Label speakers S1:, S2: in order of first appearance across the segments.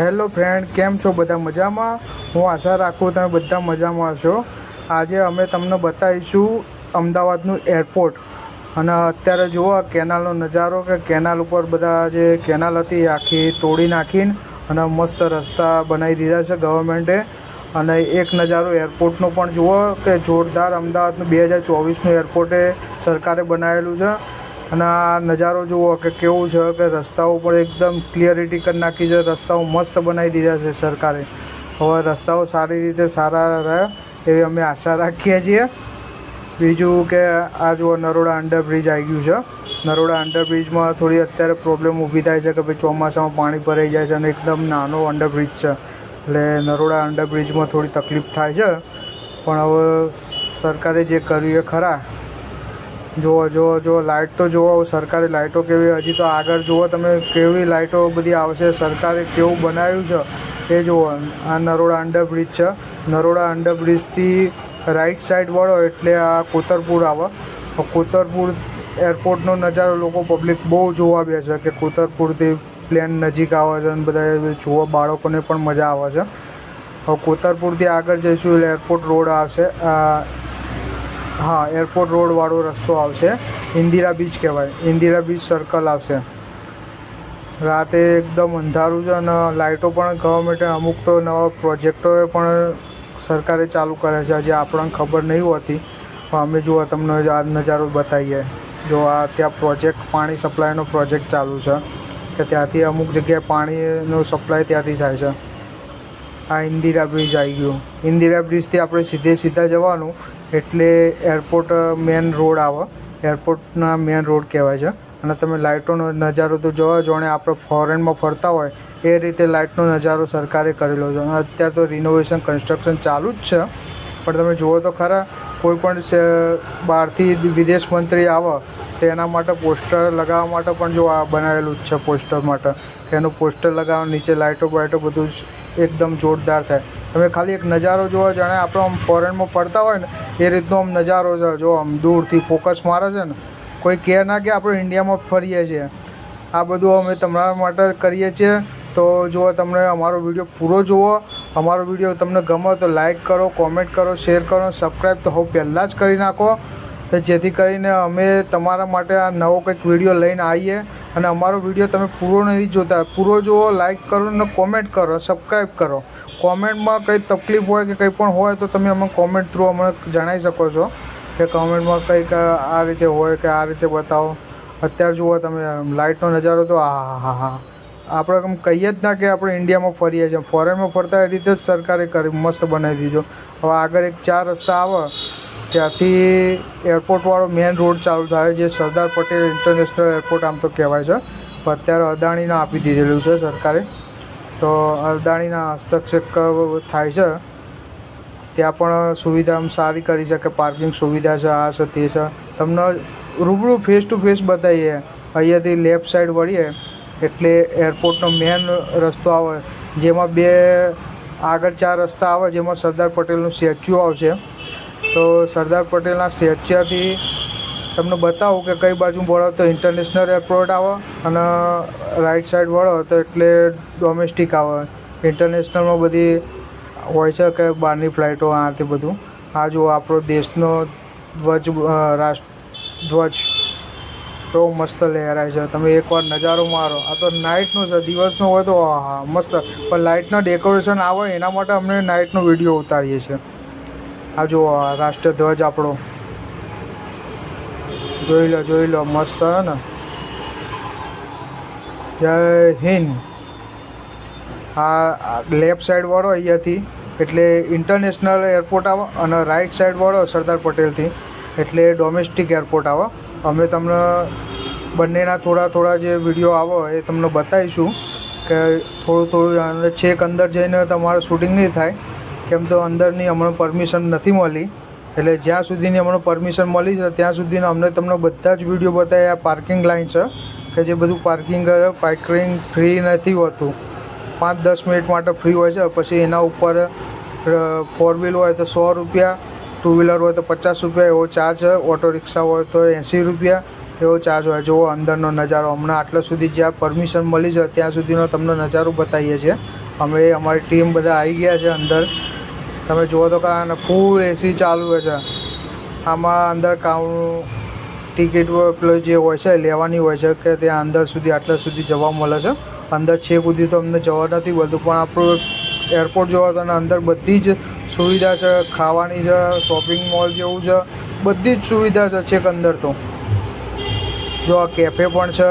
S1: Hello friend, કેમ છો? બધા મજામાં? હું આશા રાખું તમે બધા મજામાં હશો. આજે અમે તમને બતાવીશું અમદાવાદનું એરપોર્ટ. અને અત્યારે જુઓ કેનાલનો નજારો, કે કેનાલ ઉપર બધા જે કેનાલ હતી આખી તોડી નાખીને અને મસ્ત રસ્તા બનાવી દીધા છે ગવર્મેન્ટે. અને એક નજારો એરપોર્ટનો પણ જુઓ કે જોરદાર અમદાવાદનું 2024નું એરપોર્ટે સરકારે બનાવેલું છે. અને આ નજારો જુઓ કે કેવું છે, કે રસ્તાઓ પર એકદમ ક્લિયરિટી કરી નાખી છે. રસ્તાઓ મસ્ત બનાવી દીધા છે સરકારે. હવે રસ્તાઓ સારી રીતે સારા રહે એવી અમે આશા રાખીએ છીએ. બીજું કે આ જુઓ નરોડા અંડરબ્રિજ આવી ગયું છે. નરોડા અંડરબ્રિજમાં થોડી અત્યારે પ્રોબ્લેમ ઊભી થાય છે કે ભાઈ ચોમાસામાં પાણી ભરાઈ જાય છે અને એકદમ નાનો અંડરબ્રિજ છે, એટલે નરોડા અંડરબ્રિજમાં થોડી તકલીફ થાય છે. પણ હવે સરકારે જે કર્યું એ ખરા. જુઓ લાઇટ તો જુઓ સરકારે લાઇટો કેવી, હજી તો આગળ જુઓ તમે કેવી લાઇટો બધી આવશે. સરકારે કેવું બનાવ્યું છે એ જુઓ. આ નરોડા અંડરબ્રિજ છે. નરોડા અંડરબ્રિજથી રાઈટ સાઈડ વળો એટલે આ કોતરપુર આવે. કોતરપુર એરપોર્ટનો નજારો લોકો પબ્લિક બહુ જોવા બેસે કે કોતરપુરથી પ્લેન નજીક આવે છે અને બધા જોવા, બાળકોને પણ મજા આવે છે. હવે કોતરપુરથી આગળ જઈશું એટલે એરપોર્ટ રોડ આવશે. એરપોર્ટ રોડવાળો રસ્તો આવશે. ઇન્દિરા બીચ કહેવાય, ઇન્દિરા બીચ સર્કલ આવશે. રાતે એકદમ અંધારું છે અને લાઇટો પણ ગવર્મેન્ટે અમુક તો નવા પ્રોજેક્ટોએ પણ સરકારે ચાલુ કરે છે. હજી આપણને ખબર નહીં હોતી, પણ અમે જુઓ તમને આ નજારો બતાવીએ. જો આ ત્યાં પ્રોજેક્ટ, પાણી સપ્લાયનો પ્રોજેક્ટ ચાલુ છે, કે ત્યાંથી અમુક જગ્યાએ પાણીનો સપ્લાય ત્યાંથી થાય છે. આ ઇન્દિરા બ્રિજ આવી ગયું. ઇન્દિરા બ્રિજથી આપણે સીધા જવાનું એટલે એરપોર્ટ મેન રોડ આવે. એરપોર્ટના મેન રોડ કહેવાય છે. અને તમે લાઇટોનો નજારો તો જોવો, જાણે આપણે ફોરેનમાં ફરતા હોય એ રીતે લાઇટનો નજારો સરકારે કરેલો છે. અને અત્યારે તો રિનોવેશન કન્સ્ટ્રક્શન ચાલુ જ છે, પણ તમે જુઓ તો ખરા. કોઈ પણ બહારથી વિદેશ મંત્રી આવે તો એના માટે પોસ્ટર લગાવવા માટે પણ જો આ બનાવેલું જ છે પોસ્ટર માટે, કે એનું પોસ્ટર લગાવવા, નીચે લાઇટો બાઇટો બધું જ એકદમ જોરદાર થાય. તમે ખાલી એક નજારો જુઓ, જાણે આપણે આમ ફોરેનમાં ફરતા હોય ને એ રીતનો આમ નજારો છે. જો આમ દૂરથી ફોકસ મારે છે ને, કોઈ કહે ના કે આપણે ઇન્ડિયામાં ફરીએ છીએ. આ બધું અમે તમારા માટે કરીએ છીએ. તો જુઓ, તમને અમારો વિડીયો પૂરો જુઓ. અમારો વિડીયો તમને ગમે તો લાઇક કરો, કોમેન્ટ કરો, શેર કરો, સબસ્ક્રાઈબ તો પહેલાં જ કરી નાખો, તો જેથી કરીને અમે તમારા માટે આ નવો કંઈક વિડીયો લઈને આવીએ. અને અમારો વિડીયો તમે પૂરો નથી જોતા, પૂરો જુઓ, લાઇક કરો અને કોમેન્ટ કરો, સબસ્ક્રાઈબ કરો. કોમેન્ટમાં કંઈ તકલીફ હોય કે કંઈ પણ હોય તો તમે અમને કોમેન્ટ થ્રુ અમને જણાવી શકો છો, કે કોમેન્ટમાં કંઈક આ રીતે હોય કે આ રીતે બતાવો. અત્યારે જુઓ તમે લાઇટનો નજારો તો આપણે આમ કહીએ જ ના કે આપણે ઇન્ડિયામાં ફરીએ છીએ. ફોરેનમાં ફરતા એ રીતે જ સરકારે કરી મસ્ત બનાવી દીધો. હવે આગળ એક 4 રસ્તા આવે, ત્યાંથી એરપોર્ટવાળો મેન રોડ ચાલુ થાય, જે સરદાર પટેલ ઇન્ટરનેશનલ એરપોર્ટ આમ તો કહેવાય છે. પણ અત્યારે અદાણીને આપી દીધેલું છે સરકારે, તો અદાણીના હસ્તક્ષેપ થાય છે. ત્યાં પણ સુવિધા આમ સારી કરી છે, કે પાર્કિંગ સુવિધા છે, આ છે તે છે. તમને રૂબરૂ ફેસ ટુ ફેસ બતાવીએ. અહીંયાથી લેફ્ટ સાઈડ વળીએ એટલે એરપોર્ટનો મેન રસ્તો આવે, જેમાં આગળ 4 રસ્તા આવે, જેમાં સરદાર પટેલનું સ્ટેચ્યુ આવશે. તો સરદાર પટેલના સ્ટેચ્યુથી તમને બતાવું કે કઈ બાજુ વળો તો ઇન્ટરનેશનલ એરપોર્ટ આવે, અને રાઈટ સાઈડ વળો તો એટલે ડોમેસ્ટિક આવે. ઇન્ટરનેશનલમાં બધી હોય છે કે બહારની ફ્લાઇટો, આ તે બધું. આ જુઓ આપણો દેશનો ધ્વજ તો મસ્ત લહેરાય છે. તમે એકવાર નજારો મારો. આ તો નાઇટનો છે, દિવસનો હોય તો મસ્ત, પણ લાઇટના ડેકોરેશન આવે એના માટે અમને નાઇટનો વિડીયો ઉતારીએ છીએ. આ જુઓ રાષ્ટ્રીય ધ્વજ આપણો, જોઈ લો મસ્ત છે ને. જય હિન્દ. આ લેફ્ટ સાઈડ વળો અહીંયાથી એટલે ઇન્ટરનેશનલ એરપોર્ટ આવે, અને રાઈટ સાઈડ વળો સરદાર પટેલથી એટલે ડોમેસ્ટિક એરપોર્ટ આવે. અમે તમને બંનેના થોડા જે વિડીયો આવે એ તમને બતાવીશું, કે થોડું છેક અંદર જઈને તમારે શૂટિંગ નહીં થાય, કેમ તો અંદરની હમણાં પરમિશન નથી મળી. એટલે જ્યાં સુધીની હમણાં પરમિશન મળી છે ત્યાં સુધીના અમને તમને બધા જ વિડીયો બતાવ્યા. આ પાર્કિંગ લાઇન છે, કે જે બધું પાર્કિંગ ફ્રી નથી હોતું. 5-10 મિનિટ માટે ફ્રી હોય છે. પછી એના ઉપર 4 વ્હીલ હોય તો 100 રૂપિયા, 2 વ્હીલર હોય તો 50 રૂપિયા એવો ચાર્જ હોય. ઓટો રિક્ષા હોય તો 80 રૂપિયા એવો ચાર્જ હોય. જુઓ અંદરનો નજારો. હમણાં આટલા સુધી જ્યાં પરમિશન મળી છે ત્યાં સુધીનો તમને નજારો બતાવીએ છીએ. અમે અમારી ટીમ બધા આવી ગયા છે અંદર. તમે જુઓ તો કારણ ફૂલ એસી ચાલુ હોય છે. આમાં અંદર ટિકિટ પેલો જે હોય છે લેવાની હોય છે કે ત્યાં અંદર સુધી આટલા સુધી જવા મળે છે. અંદર છેક સુધી તો અમને જવા નથી મળતું, પણ આપણું એરપોર્ટ જોવા તો અંદર બધી જ સુવિધા છે. ખાવાની છે, શોપિંગ મોલ જેવું છે, બધી જ સુવિધા છે છેક અંદર. તો જો આ કેફે પણ છે.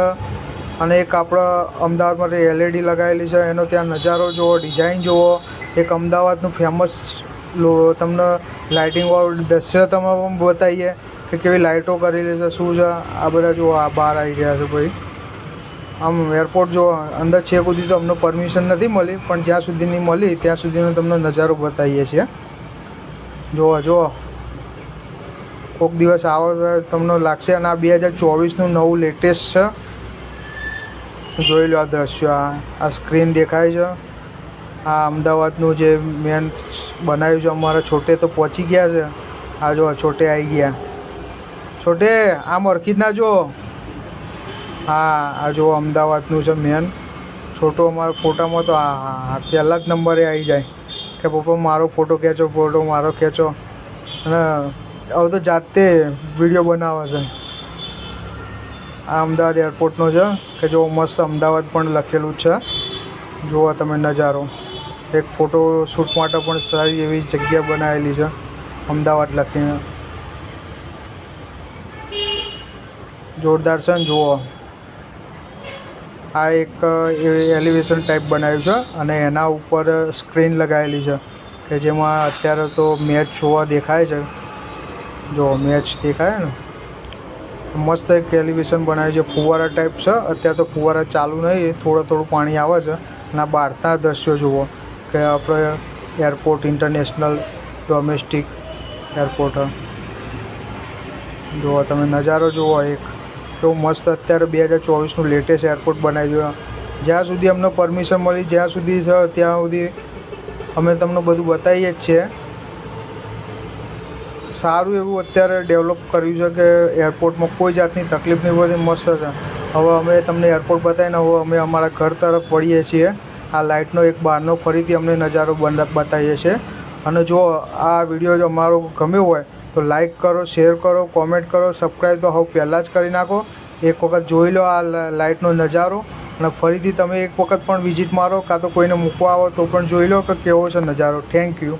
S1: અને એક આપણા અમદાવાદમાં LED લગાવેલી છે, એનો ત્યાં નજારો જુઓ, ડિઝાઇન જુઓ. એક અમદાવાદનું ફેમસ તમને લાઇટિંગવાળું દૃશ્ય તમે બતાવીએ કે કેવી લાઇટો કરેલી છે, શું છે. આ બધા જુઓ, આ બહાર આવી ગયા છે ભાઈ. આમ એરપોર્ટ જુઓ, અંદર છેક સુધી તો અમને પરમિશન નથી મળી, પણ જ્યાં સુધીની મળી ત્યાં સુધીનો તમને નજારો બતાવીએ છીએ. જુઓ કોઈક દિવસ આવો તો તમને લાગશે. અને આ 2024નું નવું લેટેસ્ટ છે. જોઈ લો આ દ્રશ્યો. આ સ્ક્રીન દેખાય છે. આ અમદાવાદનું જે મેન બનાવ્યું છે. અમારા છોટે તો પહોંચી ગયા છે. આ જો છોટે આવી ગયા. છોટે આમ ઓળખી જ ના જો. હા, આ જો અમદાવાદનું છે મેન. છોટો અમારા ફોટામાં તો આ પહેલા જ નંબરે આવી જાય કે પપ્પા મારો ફોટો ખેંચો, ફોટો મારો ખેંચો. અને હવે તો જાતે વિડીયો બનાવે છે. આ અમદાવાદ એરપોર્ટનો છે કે જો મસ્ત અમદાવાદ પણ લખેલું છે. જુઓ તમે નજારો. એક ફોટો શૂટ માટે પણ સારી એવી જગ્યા બનાવેલી છે અમદાવાદ લખીને. જોરદાર છે ને. જુઓ આ એક એલિવેશન ટાઈપ બનાવ્યું છે અને એના ઉપર સ્ક્રીન લગાવેલી છે કે જેમાં અત્યારે તો મેચ જોવા દેખાય છે. જો મેચ દેખાય ને. મસ્ત એક એલિવેશન બનાવ્યું છે. ફુવારા ટાઈપ છે. અત્યારે તો ફુવારા ચાલુ નહીં, થોડું પાણી આવે છે. અને બહારના દ્રશ્યો જુઓ કે આપણે એરપોર્ટ ઇન્ટરનેશનલ ડોમેસ્ટિક એરપોર્ટ. જુઓ તમે નજારો જુઓ એક કેવું મસ્ત. અત્યારે 2024નું લેટેસ્ટ એરપોર્ટ બનાવ્યું. જ્યાં સુધી અમને પરમિશન મળી, જ્યાં સુધી છે ત્યાં સુધી અમે તમને બધું બતાવીએ જ છીએ. સારું એવું અત્યારે ડેવલપ કર્યું છે કે એરપોર્ટમાં કોઈ જાતની તકલીફ નહીં પડતી. મસ્ત છે. હવે અમે તમને એરપોર્ટ બતાવીને હવે અમે અમારા ઘર તરફ વળીએ છીએ. આ લાઇટનો એક બહારનો ફરીથી અમને નજારો બતાવીએ છીએ. અને જો આ વિડીયો જો અમારો ગમ્યો હોય તો લાઈક કરો, શેર કરો, કોમેન્ટ કરો, સબસ્ક્રાઈબ તો હવે પહેલાં જ કરી નાખો. એક વખત જોઈ લો આ લાઇટનો નજારો. અને ફરીથી તમે એક વખત પણ વિઝિટ મારો, કાં તો કોઈને મૂકવા આવો તો પણ જોઈ લો કે કેવો છે નજારો. Thank you.